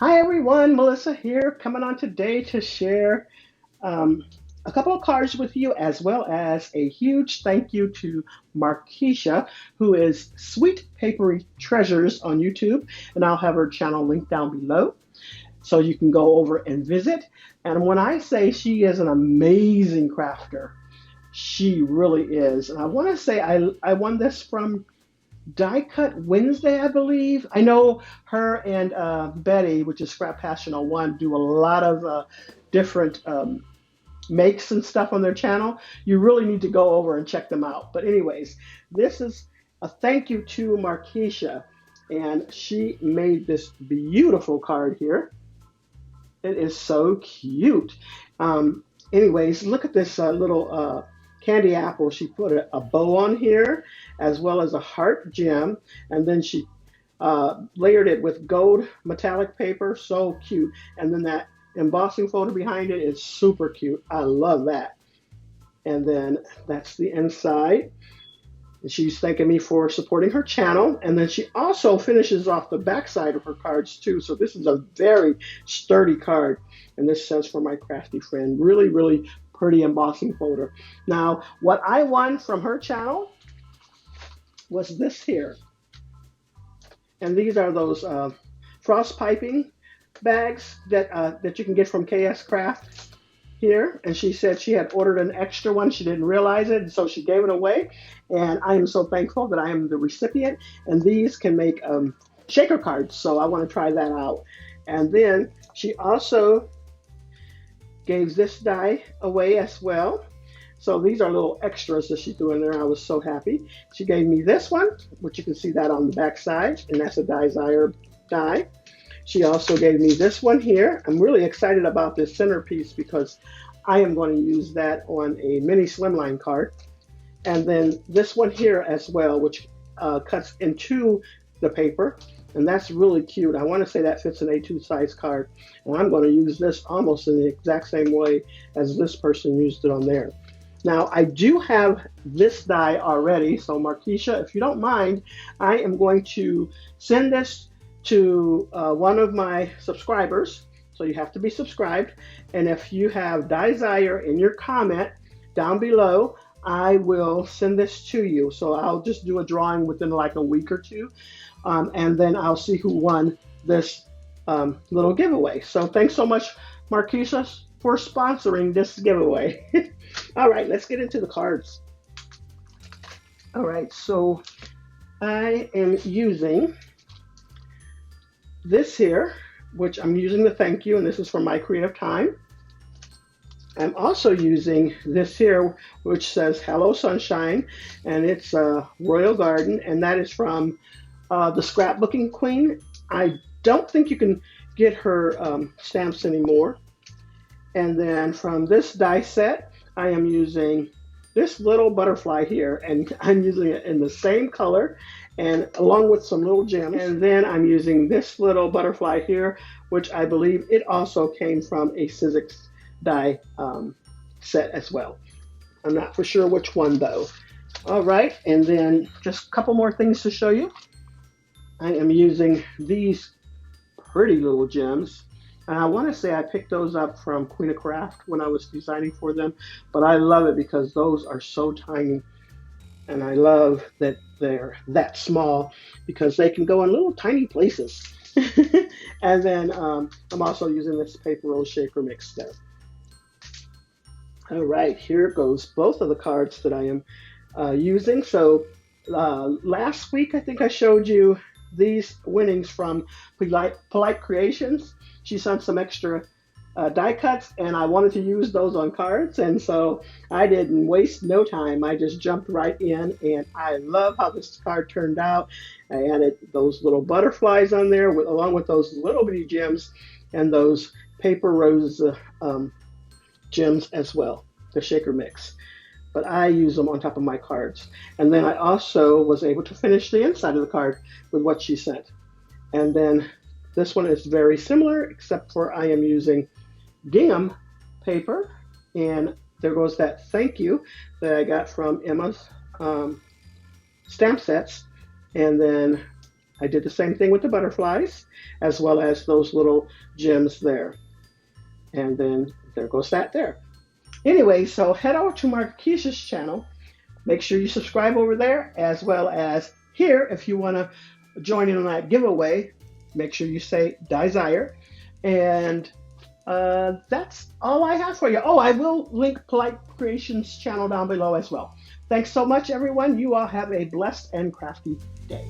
Hi everyone, Melissa here, coming on today to share um, a couple of cards with you, as well as a huge thank you to Markeisha, who is Sweet Papery Treasures on YouTube, and I'll have her channel linked down below so you can go over and visit. And when I say she is an amazing crafter, she really is. And I want to say I won this from Die Cut Wednesday, I believe. I know her and Betty, which is Scrap Passion on One, do a lot of different makes and stuff on their channel. You really need to go over and check them out. But anyways, this is a thank you to Markeisha, and she made this beautiful card here. It is so cute. Um, Anyways, look at this little candy apple. She put a bow on here as well as a heart gem, and then she layered it with gold metallic paper. So cute. And then that embossing folder behind it is super cute. I love that. And then that's the inside. She's thanking me for supporting her channel. And then she also finishes off the backside of her cards too. So this is a very sturdy card. And this says for my crafty friend. Really, really pretty embossing folder. Now, what I won from her channel was this here. And these are those frost piping bags that you can get from KS Craft here, and she said she had ordered an extra one. She didn't realize it, so she gave it away. And I am so thankful that I am the recipient. And these can make shaker cards, so I want to try that out. And then she also gave this die away as well. So these are little extras that she threw in there. I was so happy. She gave me this one, which you can see that on the back side, and that's a Desire die. She also gave me this one here. I'm really excited about this centerpiece because I am going to use that on a mini slimline card. And then this one here as well, which cuts into the paper. And that's really cute. I want to say that fits an A2 size card. And I'm going to use this almost in the exact same way as this person used it on there. Now, I do have this die already. So Markeisha, if you don't mind, I am going to send this to one of my subscribers. So you have to be subscribed. And if you have Desire in your comment down below, I will send this to you. So I'll just do a drawing within like a week or two. And then I'll see who won this little giveaway. So thanks so much, Markeisha, for sponsoring this giveaway. All right, let's get into the cards. All right, so I am using this here, which I'm using the thank you, and this is for my creative time. I'm also using this here, which says Hello Sunshine, and it's Royal Garden, and that is from the Scrapbooking Queen. I don't think you can get her stamps anymore. And then from this die set, I am using this little butterfly here, and I'm using it in the same color and along with some little gems. And then I'm using this little butterfly here, which I believe it also came from a Sizzix die set as well. I'm not for sure which one though. All right, and then just a couple more things to show you. I am using these pretty little gems. And I want to say I picked those up from Queen of Craft when I was designing for them, but I love it because those are so tiny. And I love that they're that small because they can go in little tiny places. And then I'm also using this paper roll shaker mix there. All right, here goes both of the cards that I am using. So last week, I think I showed you these winnings from Polite Creations. She sent some extra die cuts, and I wanted to use those on cards, and so I didn't waste no time. I just jumped right in, and I love how this card turned out. I added those little butterflies on there along with those little bitty gems and those paper rose gems as well, the shaker mix. But I use them on top of my cards. And then I also was able to finish the inside of the card with what she sent. And then this one is very similar, except for I am using gingham paper. And there goes that thank you that I got from Emma's stamp sets. And then I did the same thing with the butterflies, as well as those little gems there. And then there goes that there. Anyway, so head over to Marquisha's channel. Make sure you subscribe over there, as well as here, if you want to join in on that giveaway, make sure you say desire. And that's all I have for you. Oh, I will link Polite Creations channel down below as well. Thanks so much, everyone. You all have a blessed and crafty day.